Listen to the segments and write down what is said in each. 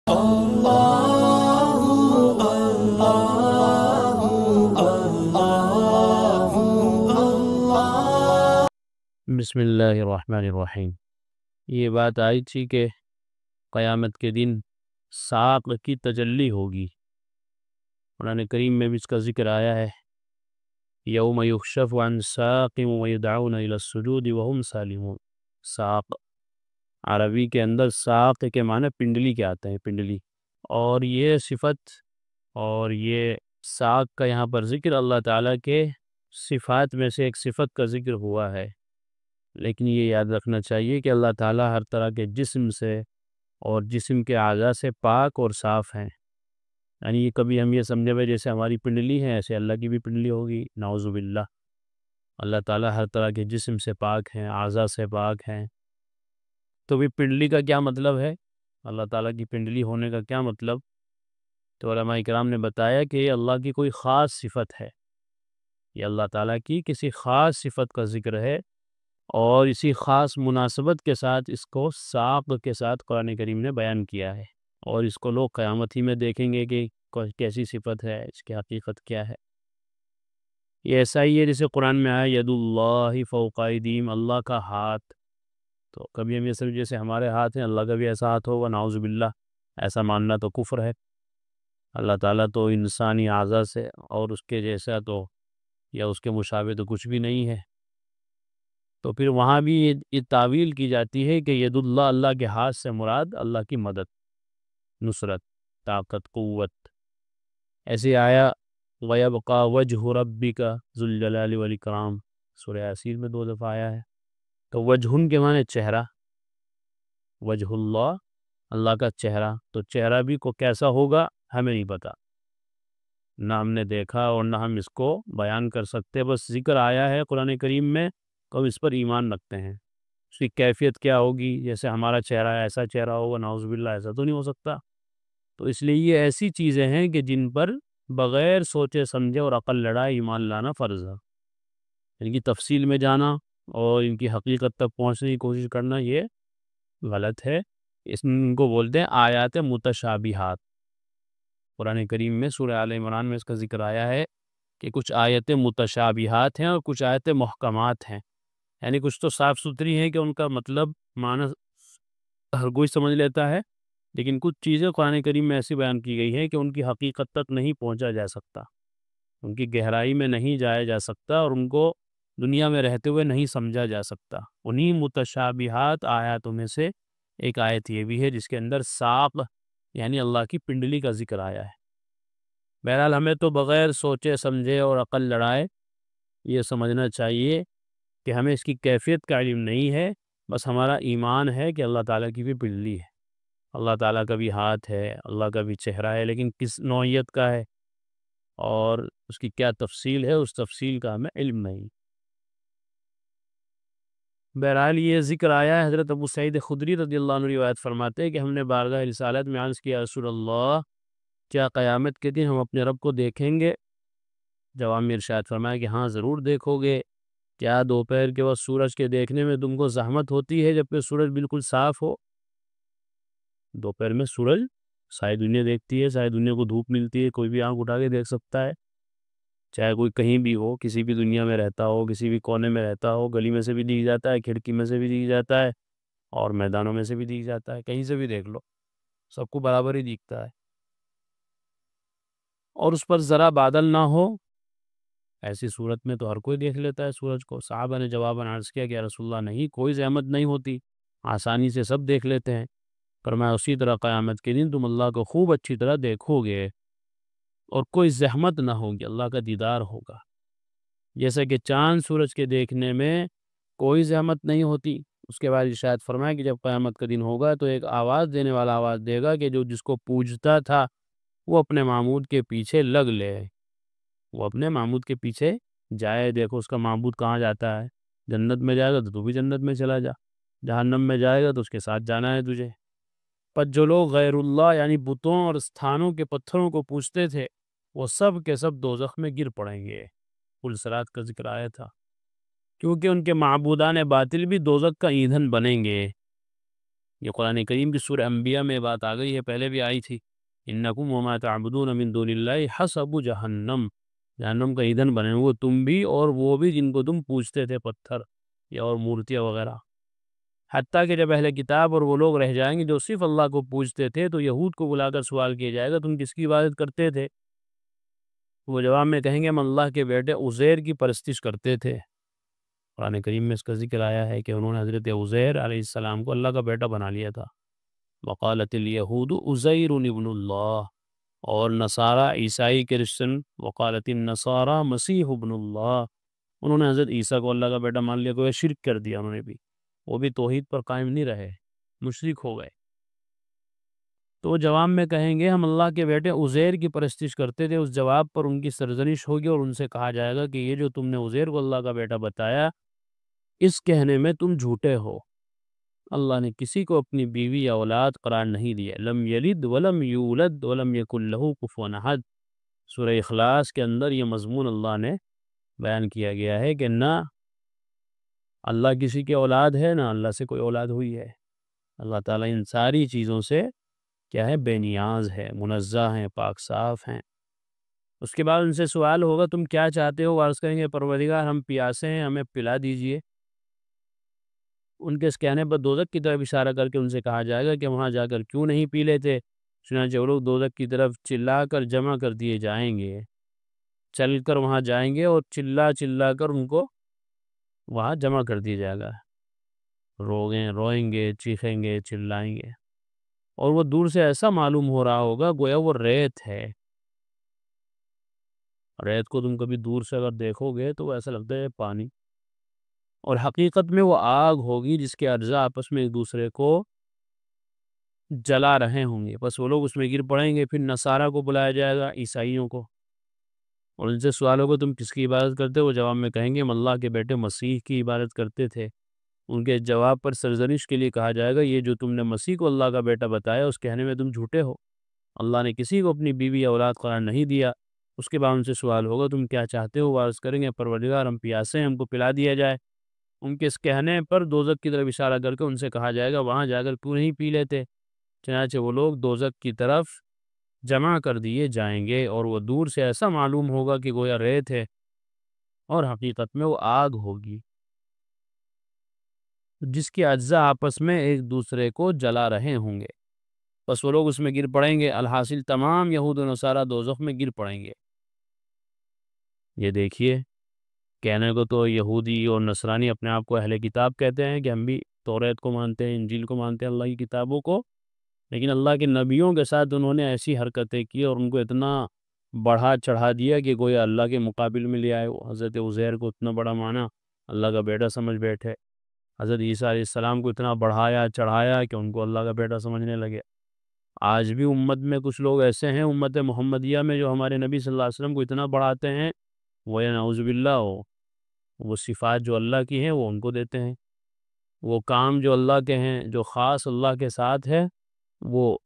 بسم اللہ الرحمن الرحیم۔ یہ بات آئی تھی کہ قیامت کے دن ساق کی تجلی ہوگی۔ قرآن کریم میں بھی اس کا ذکر آیا ہے، یوم یکشف عن ساق ویدعون الی السجود وهم سالمون۔ ساق عربی کے اندر ساق کے معنی پنڈلی کے آتے ہیں، پنڈلی، اور یہ صفت اور یہ ساق کا یہاں پر ذکر اللہ تعالیٰ کے صفات میں سے ایک صفت کا ذکر ہوا ہے، لیکن یہ یاد رکھنا چاہیے کہ اللہ تعالیٰ ہر طرح کے جسم سے اور جسم کے اعضاء سے پاک اور صاف ہیں۔ یعنی یہ کبھی ہم یہ سمجھے ہوئے جیسے ہماری پنڈلی ہے ایسے اللہ کی بھی پنڈلی ہوگی، نعوذ باللہ۔ اللہ تعالیٰ ہر طرح کے جسم سے پاک ہیں، اعضاء سے پاک ہیں۔ تو بھی پنڈلی کا کیا مطلب ہے؟ اللہ تعالیٰ کی پنڈلی ہونے کا کیا مطلب؟ تو علماء کرام نے بتایا کہ یہ اللہ کی کوئی خاص صفت ہے، یہ اللہ تعالیٰ کی کسی خاص صفت کا ذکر ہے، اور اسی خاص مناسبت کے ساتھ اس کو ساق کے ساتھ قرآن کریم نے بیان کیا ہے، اور اس کو لوگ قیامت ہی میں دیکھیں گے کہ کیسی صفت ہے، اس کی حقیقت کیا ہے۔ یہ ایسا ہی ہے جیسے قرآن میں آیا ید اللہ فوق ایدیہم، اللہ کا ہاتھ۔ تو کبھی ہم یہ سمجھ جیسے ہمارے ہاتھ ہیں، اللہ کا بھی ایسا ہاتھ ہوگا، نعوذ باللہ۔ ایسا ماننا تو کفر ہے۔ اللہ تعالیٰ تو انسانی اعضاء سے اور اس کے جیسا تو یا اس کے مشابہ تو کچھ بھی نہیں ہے۔ تو پھر وہاں بھی یہ تعویل کی جاتی ہے کہ ید اللہ، اللہ کے ہاتھ سے مراد اللہ کی مدد، نصرت، طاقت، قوت۔ ایسے آیا وَيَبْقَى وَجْهُ رَبِّكَ ذُو الْجَلَالِ وَالْإِكْرَامِ، سورہ یاسین میں 2 دفعہ آیا ہے۔ تو وجہن کے معنی چہرہ، وجہ اللہ، اللہ کا چہرہ۔ تو چہرہ بھی کو کیسا ہوگا ہمیں نہیں پتا، نہ ہم نے دیکھا اور نہ ہم اس کو بیان کر سکتے، بس ذکر آیا ہے قرآن کریم میں تو ہم اس پر ایمان رکھتے ہیں۔ اس کی کیفیت کیا ہوگی؟ جیسے ہمارا چہرہ ہے ایسا چہرہ ہوگا، نعوذ باللہ، ایسا تو نہیں ہو سکتا۔ تو اس لیے یہ ایسی چیزیں ہیں کہ جن پر بغیر سوچے سمجھے اور عقل لڑائے ایمان لانا فرض ہے۔ ان کی تفصیل میں جانا اور ان کی حقیقت تک پہنچنے کی کوشش کرنا یہ غلط ہے۔ اس کو بولتے ہیں آیات متشابہات۔ قرآن کریم میں سورہ آل عمران میں اس کا ذکر آیا ہے کہ کچھ آیتیں متشابہات ہیں اور کچھ آیتیں محکمات ہیں، یعنی کچھ تو صاف ستھری ہیں کہ ان کا مطلب معنی ہر کوئی سمجھ لیتا ہے، لیکن کچھ چیزیں قرآن کریم میں ایسی بیان کی گئی ہیں کہ ان کی حقیقت تک نہیں پہنچا جا سکتا، ان کی گہرائی میں نہیں جایا جا سکتا، اور ان کو دنیا میں رہتے ہوئے نہیں سمجھا جا سکتا۔ انہی متشابہات آیاتوں میں سے ایک آیت یہ بھی ہے جس کے اندر ساق یعنی اللہ کی پنڈلی کا ذکر آیا ہے۔ بہرحال ہمیں تو بغیر سوچے سمجھے اور عقل لڑائے یہ سمجھنا چاہیے کہ ہمیں اس کی کیفیت کا علم نہیں ہے، بس ہمارا ایمان ہے کہ اللہ تعالیٰ کی بھی پنڈلی ہے، اللہ تعالیٰ کا بھی ہاتھ ہے، اللہ کا بھی چہرہ ہے، لیکن کس نوعیت کا ہے اور اس کی کیا تفصیل ہے، اس تفصیل کا ہمیں علم نہیں۔ بہرحال یہ ذکر آیا ہے، حضرت ابو سعید خدری رضی اللہ عنہ روایت فرماتے ہیں کہ ہم نے بارگاہ رسالت میں عرض کیا رسول اللہ کیا قیامت کے دن ہم اپنے رب کو دیکھیں گے؟ جواب میں ارشاد فرمایا کہ ہاں ضرور دیکھو گے۔ کیا دوپہر کے وقت سورج کے دیکھنے میں تم کو زحمت ہوتی ہے جبکہ سورج بالکل صاف ہو؟ دوپہر میں سورج ساری دنیا دیکھتی ہے، ساری دنیا کو دھوپ ملتی ہے، کوئی بھی آنکھ اٹھا کے دیکھ سکتا ہے، چاہے کوئی کہیں بھی ہو، کسی بھی دنیا میں رہتا ہو، کسی بھی کونے میں رہتا ہو، گلی میں سے بھی دکھ جاتا ہے، کھڑکی میں سے بھی دکھ جاتا ہے، اور میدانوں میں سے بھی دکھ جاتا ہے، کہیں سے بھی دیکھ لو، سب کو برابر ہی دکھتا ہے۔ اور اس پر ذرا بادل نہ ہو، ایسی صورت میں تو ہر کوئی دیکھ لیتا ہے سورج کو۔ صحابہ نے جواباً عرض کیا کہ یا رسول اللہ نہیں، کوئی زحمت نہیں ہوتی، آسانی سے سب دیکھ لیتے ہیں۔ فرمایا اسی طرح قیامت کے دن تم اللہ کو خوب اچھی طرح دیکھو گے اور کوئی زحمت نہ ہوگی، اللہ کا دیدار ہوگا۔ جیسا کہ چاند سورج کے دیکھنے میں کوئی زحمت نہیں ہوتی۔ اس کے بعد ارشاد فرمایا کہ جب قیامت کا دن ہوگا تو ایک آواز دینے والا آواز دے گا کہ جو جس کو پوجتا تھا وہ اپنے معبود کے پیچھے لگ لے، وہ اپنے معبود کے پیچھے جائے۔ دیکھو اس کا معبود کہاں جاتا ہے، جنت میں جائے گا تو بھی جنت میں چلا جا، جہنم میں جائے گا تو اس کے ساتھ جانا ہے تجھے۔ پر جو لوگ غیر اللہ یعنی بتوں اور استھانوں کے پتھروں کو پوجتے تھے وہ سب کے سب دوزخ میں گر پڑیں گے۔ پلسرات کا ذکر آیا تھا، کیونکہ ان کے معبودان باطل بھی دوزخ کا ایندھن بنیں گے۔ یہ قرآن کریم کی سورہ انبیاء میں بات آ گئی ہے، پہلے بھی آئی تھی، انکم وما تعبدون من دون اللہ حسب جہنم، جہنم کا ایندھن بنے وہ تم بھی اور وہ بھی جن کو تم پوجتے تھے، پتھر یا اور مورتیاں وغیرہ۔ حتیٰ کہ جب اہل کتاب اور وہ لوگ رہ جائیں گے جو صرف اللہ کو پوجتے تھے، تو یہود کو بلا کر سوال کیا جائے گا تم کس کی عبادت کرتے تھے؟ وہ جواب میں کہیں گے ہم اللہ کے بیٹے عزیر کی پرستش کرتے تھے۔ قرآن کریم میں اس کا ذکر آیا ہے کہ انہوں نے حضرت عزیر علیہ السلام کو اللہ کا بیٹا بنا لیا تھا۔ وقالت الیہود عزیر ابن اللہ، اور نصارہ عیسائی کرسچن وقالت النصارى مسیح ابن اللہ، انہوں نے حضرت عیسیٰ کو اللہ کا بیٹا مان لیا، کوئی شرک کر دیا انہوں نے بھی، وہ بھی توحید پر قائم نہیں رہے، مشرک ہو گئے۔ تو وہ جواب میں کہیں گے ہم اللہ کے بیٹے عزیر کی پرستش کرتے تھے، اس جواب پر ان کی سرزنش ہوگی اور ان سے کہا جائے گا کہ یہ جو تم نے عزیر کو اللہ کا بیٹا بتایا، اس کہنے میں تم جھوٹے ہو، اللہ نے کسی کو اپنی بیوی یا اولاد قرار نہیں دیا، لم یلد ولم یولد ولم یکن لہ کفوا احد۔ سورہ اخلاص کے اندر یہ مضمون اللہ نے بیان کیا گیا ہے کہ نہ اللہ کسی کی اولاد ہے، نہ اللہ سے کوئی اولاد ہوئی ہے۔ اللہ تعالیٰ ان ساری چیزوں سے کیا ہے، بے نیاز ہے، منزہ ہیں، پاک صاف ہیں۔ اس کے بعد ان سے سوال ہوگا تم کیا چاہتے ہو؟ عرض کریں گے پروردگار ہم پیاسے ہیں، ہمیں پلا دیجئے۔ ان کے اس کہنے پر دوزخ کی طرف اشارہ کر کے ان سے کہا جائے گا کہ وہاں جا کر کیوں نہیں پی لیتے؟ چنانچہ وہ لوگ دوزخ کی طرف چلا کر جمع کر دیے جائیں گے، چل کر وہاں جائیں گے اور چلا چلا کر ان کو وہاں جمع کر دیا جائے گا، روئیں گے، چیخیں گے، چلائیں گے، اور وہ دور سے ایسا معلوم ہو رہا ہوگا گویا وہ ریت ہے۔ ریت کو تم کبھی دور سے اگر دیکھو گے تو وہ ایسا لگتا ہے پانی، اور حقیقت میں وہ آگ ہوگی جس کے اجزاء آپس میں ایک دوسرے کو جلا رہے ہوں گے، بس وہ لوگ اس میں گر پڑیں گے۔ پھر نصارہ کو بلایا جائے گا، عیسائیوں کو، اور ان سے سوال ہوگا تم کس کی عبادت کرتے ہو؟ وہ جواب میں کہیں گے ہم اللہ کے بیٹے مسیح کی عبادت کرتے تھے۔ ان کے جواب پر سرزنش کے لیے کہا جائے گا یہ جو تم نے مسیح کو اللہ کا بیٹا بتایا اس کہنے میں تم جھوٹے ہو، اللہ نے کسی کو اپنی بیوی یا اولاد قرار نہیں دیا۔ اس کے بعد ان سے سوال ہوگا تم کیا چاہتے ہو؟ وہ عرض کریں گے پروردگار ہم پیاسے ہیں، ہم کو پلا دیا جائے۔ ان کے اس کہنے پر دوزخ کی طرف اشارہ کر کے ان سے کہا جائے گا وہاں جا کر کیوں نہیں پی لیتے؟ چنانچہ وہ لوگ دوزخ کی طرف جمع کر دیے جائیں گے، اور وہ دور سے ایسا معلوم ہوگا کہ گویا ریت ہے، اور حقیقت میں وہ آگ ہوگی جس کے اجزاء آپس میں ایک دوسرے کو جلا رہے ہوں گے، بس وہ لوگ اس میں گر پڑیں گے۔ الحاصل تمام یہود و نصارہ دوزخ میں گر پڑیں گے۔ یہ دیکھیے، کہنے کو تو یہودی اور نصرانی اپنے آپ کو اہل کتاب کہتے ہیں کہ ہم بھی توریت کو مانتے ہیں، انجیل کو مانتے ہیں، اللہ کی کتابوں کو، لیکن اللہ کے نبیوں کے ساتھ انہوں نے ایسی حرکتیں کی اور ان کو اتنا بڑھا چڑھا دیا کہ کوئی اللہ کے مقابل میں لے آئے۔ وہ حضرت عزیر کو اتنا بڑا مانا، اللہ کا بیٹا سمجھ بیٹھے، حضرت عیسیٰ علیہ السلام کو اتنا بڑھایا چڑھایا کہ ان کو اللہ کا بیٹا سمجھنے لگے۔ آج بھی امت میں کچھ لوگ ایسے ہیں، امت محمدیہ میں، جو ہمارے نبی صلی اللہ علیہ وسلم کو اتنا بڑھاتے ہیں، وہ نعوذ باللہ وہ صفات جو اللہ کی ہیں وہ ان کو دیتے ہیں، وہ کام جو اللہ کے ہیں، جو خاص اللہ کے ساتھ ہے، وہ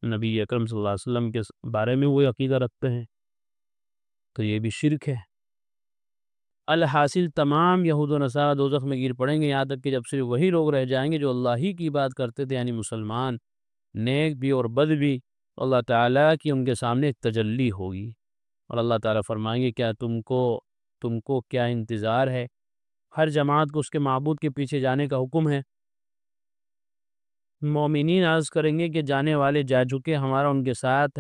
نبی اکرم صلی اللہ علیہ وسلم کے بارے میں وہ عقیدہ رکھتے ہیں، تو یہ بھی شرک ہے۔ الحاصل تمام یہود و نصارہ دوزخ میں گر پڑیں گے، یہاں تک کہ جب صرف وہی لوگ رہ جائیں گے جو اللہ ہی کی بات کرتے تھے، یعنی مسلمان، نیک بھی اور بد بھی۔ اللہ تعالیٰ کی ان کے سامنے ایک تجلی ہوگی، اور اللہ تعالیٰ فرمائیں گے کیا تم کو کیا انتظار ہے؟ ہر جماعت کو اس کے معبود کے پیچھے جانے کا حکم ہے۔ مومنین عرض کریں گے کہ جانے والے جا چکے، ہمارا ان کے ساتھ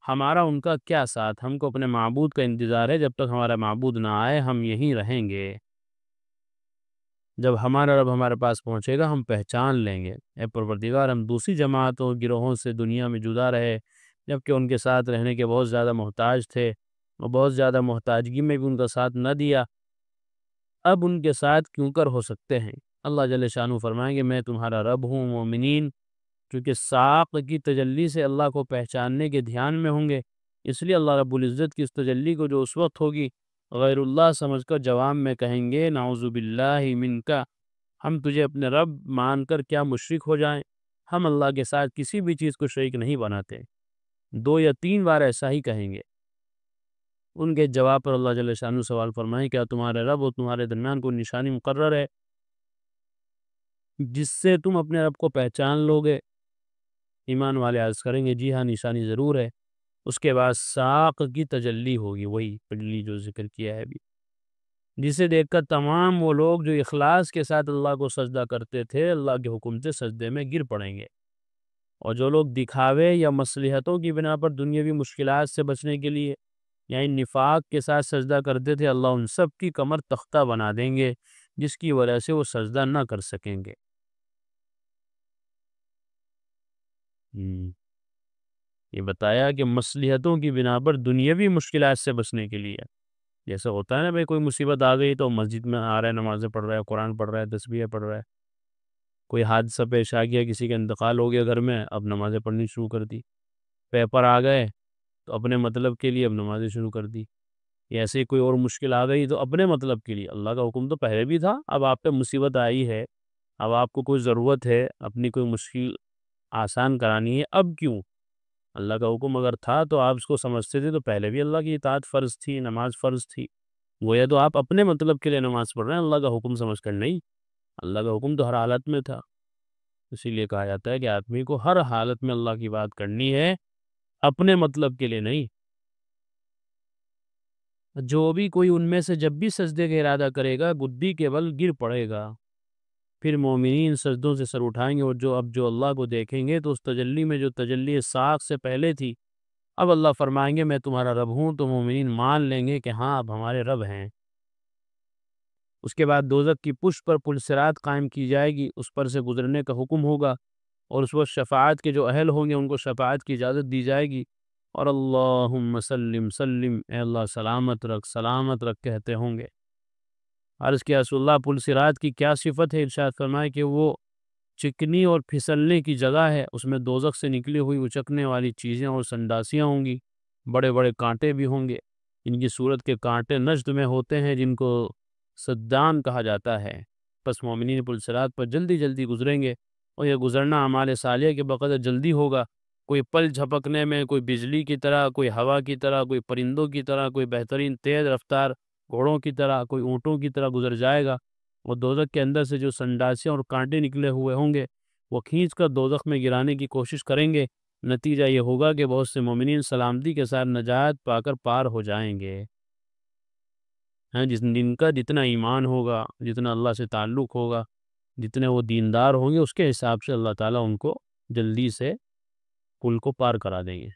ہمارا ان کا کیا ساتھ، ہم کو اپنے معبود کا انتظار ہے، جب تک ہمارا معبود نہ آئے ہم یہیں رہیں گے، جب ہمارا رب ہمارے پاس پہنچے گا ہم پہچان لیں گے۔ اے پروردگار ہم دوسری جماعتوں گروہوں سے دنیا میں جدا رہے، جبکہ ان کے ساتھ رہنے کے بہت زیادہ محتاج تھے، اور بہت زیادہ محتاجگی میں بھی ان کا ساتھ نہ دیا، اب ان کے ساتھ کیوں کر ہو سکتے ہیں؟ اللہ جل شانہ فرمائیں گے میں تمہارا رب ہوں۔ مومنین چونکہ ساق کی تجلی سے اللہ کو پہچاننے کے دھیان میں ہوں گے، اس لیے اللہ رب العزت کی اس تجلی کو جو اس وقت ہوگی غیر اللہ سمجھ کر جواب میں کہیں گے نعوذ باللہ منکا، ہم تجھے اپنے رب مان کر کیا مشرک ہو جائیں؟ ہم اللہ کے ساتھ کسی بھی چیز کو شریک نہیں بناتے۔ 2 یا 3 بار ایسا ہی کہیں گے۔ ان کے جواب پر اللہ جل شانہ سوال فرمائیں کیا تمہارے رب اور تمہارے درمیان کوئی نشانی مقرر ہے؟ جس سے تم اپنے رب کو پہچان لو گے۔ ایمان والے عرض کریں گے جی ہاں نشانی ضرور ہے۔ اس کے بعد ساق کی تجلی ہوگی، وہی پہلی جو ذکر کیا ہے ابھی، جسے دیکھ کر تمام وہ لوگ جو اخلاص کے ساتھ اللہ کو سجدہ کرتے تھے اللہ کے حکم سے سجدے میں گر پڑیں گے، اور جو لوگ دکھاوے یا مصلحتوں کی بنا پر دنیاوی مشکلات سے بچنے کے لیے یعنی نفاق کے ساتھ سجدہ کرتے تھے، اللہ ان سب کی کمر تختہ بنا دیں گے، جس کی وجہ سے وہ سجدہ نہ کر سکیں گے۔ یہ بتایا کہ مصلحتوں کی بنا پر دنیاوی مشکلات سے بچنے کے لیے، جیسے ہوتا ہے نا بھائی کوئی مصیبت آ گئی تو مسجد میں آ رہا ہے، نمازیں پڑھ رہا ہے، قرآن پڑھ رہا ہے، تسبیح پڑھ رہا ہے، کوئی حادثہ پیش آ گیا، کسی کا انتقال ہو گیا گھر میں، اب نمازیں پڑھنی شروع کر دی، پیپر آ گئے تو اپنے مطلب کے لیے اب نمازیں شروع کر دی، یا ایسے ہی کوئی اور مشکل آ گئی تو اپنے مطلب کے لیے، اللہ کا حکم تو پہلے بھی تھا، اب آپ پہ مصیبت آئی ہے، اب آپ کو کوئی ضرورت ہے اپنی کوئی مشکل آسان کرانی ہے، اب کیوں؟ اللہ کا حکم اگر تھا تو آپ اس کو سمجھتے تھے تو پہلے بھی اللہ کی اطاعت فرض تھی، نماز فرض تھی، گویا تو آپ اپنے مطلب کے لیے نماز پڑھ رہے ہیں، اللہ کا حکم سمجھ کر نہیں۔ اللہ کا حکم تو ہر حالت میں تھا، اسی لیے کہا جاتا ہے کہ آدمی کو ہر حالت میں اللہ کی بات کرنی ہے، اپنے مطلب کے لیے نہیں۔ جو بھی کوئی ان میں سے جب بھی سجدے کا ارادہ کرے گا بدی کے بل گر پڑے گا، پھر مومنین سجدوں سے سر اٹھائیں گے، اور جو اللہ کو دیکھیں گے تو اس تجلی میں جو تجلی ساق سے پہلے تھی، اب اللہ فرمائیں گے میں تمہارا رب ہوں، تو مومنین مان لیں گے کہ ہاں اب ہمارے رب ہیں۔ اس کے بعد دوزخ کی پشت پر پل صراط قائم کی جائے گی، اس پر سے گزرنے کا حکم ہوگا، اور اس وقت شفاعت کے جو اہل ہوں گے ان کو شفاعت کی اجازت دی جائے گی، اور اللہم سلم سلم، اے اللہ سلامت رکھ کہتے ہوں گے۔ عرض کیا رسول اللہ پل صراط کی کیا صفت ہے؟ ارشاد فرمائے کہ وہ چکنی اور پھسلنے کی جگہ ہے، اس میں دوزخ سے نکلی ہوئی اچکنے والی چیزیں اور سنداسیاں ہوں گی، بڑے بڑے کانٹے بھی ہوں گے، ان کی صورت کے کانٹے نجد میں ہوتے ہیں جن کو صدان کہا جاتا ہے۔ پس مومنین پل صراط پر جلدی جلدی گزریں گے، اور یہ گزرنا اعمال صالحہ کے بقدر جلدی ہوگا، کوئی پل جھپکنے میں، کوئی بجلی کی طرح، کوئی ہوا کی طرح، کوئی پرندوں کی طرح، کوئی بہترین تیز رفتار گھوڑوں کی طرح، کوئی اونٹوں کی طرح گزر جائے گا، اور دوزخ کے اندر سے جو سنڈاسیاں اور کانٹے نکلے ہوئے ہوں گے وہ کھینچ کر دوزخ میں گرانے کی کوشش کریں گے، نتیجہ یہ ہوگا کہ بہت سے مومنین سلامتی کے ساتھ نجات پا کر پار ہو جائیں گے۔ جن کا جتنا ایمان ہوگا، جتنا اللہ سے تعلق ہوگا، جتنے وہ دیندار ہوں گے، اس کے حساب سے اللہ تعالیٰ ان کو جلدی سے پل کو پار کرا دیں گے۔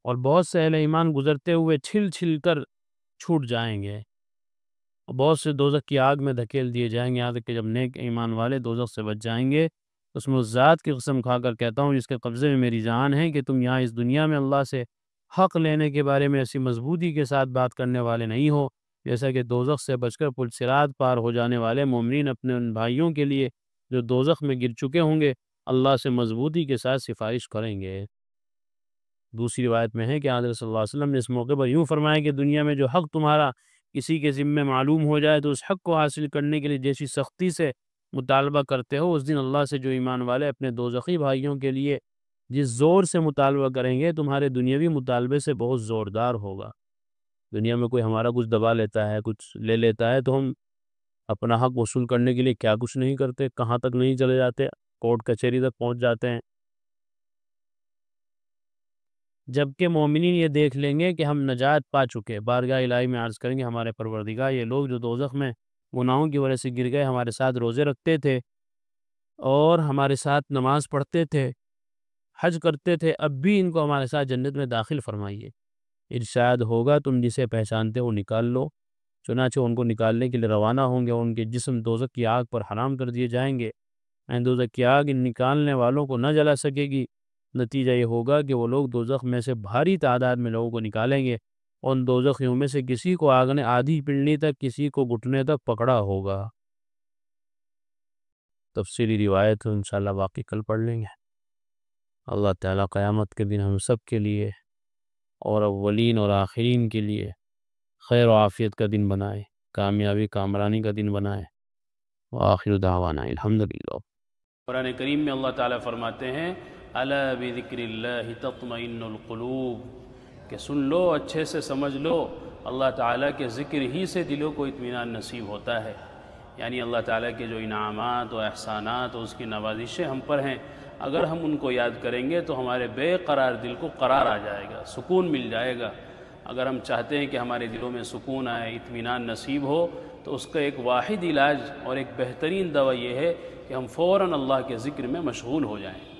اور بہت سے اہل ایمان گزرتے ہوئے چھل چھل کر چھوٹ جائیں گے، اور بہت سے دوزخ کی آگ میں دھکیل دیے جائیں گے، یہاں تک کہ جب نیک ایمان والے دوزخ سے بچ جائیں گے، اس میں اس ذات کی قسم کھا کر کہتا ہوں جس کے قبضے میں میری جان ہے کہ تم یہاں اس دنیا میں اللہ سے حق لینے کے بارے میں ایسی مضبوطی کے ساتھ بات کرنے والے نہیں ہو، جیسا کہ دوزخ سے بچ کر پل صراط پار ہو جانے والے مومنین اپنے ان بھائیوں کے لیے جو دوزخ میں گر چکے ہوں گے اللہ سے مضبوطی کے ساتھ سفارش کریں گے۔ دوسری روایت میں ہے کہ حضرت صلی اللہ علیہ وسلم نے اس موقع پر یوں فرمایا کہ دنیا میں جو حق تمہارا کسی کے ذمہ معلوم ہو جائے تو اس حق کو حاصل کرنے کے لیے جیسی سختی سے مطالبہ کرتے ہو، اس دن اللہ سے جو ایمان والے اپنے دوزخی بھائیوں کے لیے جس زور سے مطالبہ کریں گے تمہارے دنیاوی مطالبے سے بہت زوردار ہوگا۔ دنیا میں کوئی ہمارا کچھ دبا لیتا ہے، کچھ لے لیتا ہے، تو ہم اپنا حق وصول کرنے کے لیے کیا کچھ نہیں کرتے، کہاں تک نہیں چلے جاتے، کورٹ کچہری تک پہنچ جاتے ہیں۔ جبکہ مومنین یہ دیکھ لیں گے کہ ہم نجات پا چکے، بارگاہ الہی میں عرض کریں گے ہمارے پروردگار یہ لوگ جو دوزخ میں گناہوں کی وجہ سے گر گئے، ہمارے ساتھ روزے رکھتے تھے اور ہمارے ساتھ نماز پڑھتے تھے، حج کرتے تھے، اب بھی ان کو ہمارے ساتھ جنت میں داخل فرمائیے۔ ارشاد ہوگا تم جسے پہچانتے ہو نکال لو، چنانچہ ان کو نکالنے کے لیے روانہ ہوں گے، اور ان کے جسم دوزخ کی آگ پر حرام کر دیے جائیں گے، دوزخ کی آگ ان نکالنے والوں کو نہ جلا سکے گی۔ نتیجہ یہ ہوگا کہ وہ لوگ دوزخ میں سے بھاری تعداد میں لوگوں کو نکالیں گے، اور ان دوزخیوں میں سے کسی کو آگ نے آدھی پنڈلی تک، کسی کو گھٹنے تک پکڑا ہوگا۔ تفصیلی روایت انشاءاللہ باقی کل پڑھ لیں گے۔ اللہ تعالیٰ قیامت کے دن ہم سب کے لیے اور اولین اور آخرین کے لیے خیر و عافیت کا دن بنائے، کامیابی کامرانی کا دن بنائے۔ وآخر دعوانا الحمدللہ۔ قرآن کریم میں اللہ تعالیٰ فرماتے ہیں الا بذکر اللہ تطمئن القلوب، کہ سن لو، اچھے سے سمجھ لو، اللہ تعالیٰ کے ذکر ہی سے دلوں کو اطمینان نصیب ہوتا ہے۔ یعنی اللہ تعالیٰ کے جو انعامات و احسانات و اس کی نوازشیں ہم پر ہیں، اگر ہم ان کو یاد کریں گے تو ہمارے بے قرار دل کو قرار آ جائے گا، سکون مل جائے گا۔ اگر ہم چاہتے ہیں کہ ہمارے دلوں میں سکون آئے، اطمینان نصیب ہو، تو اس کا ایک واحد علاج اور ایک بہترین دوا یہ ہے کہ ہم فوراً اللہ کے ذکر میں مشغول ہو جائیں۔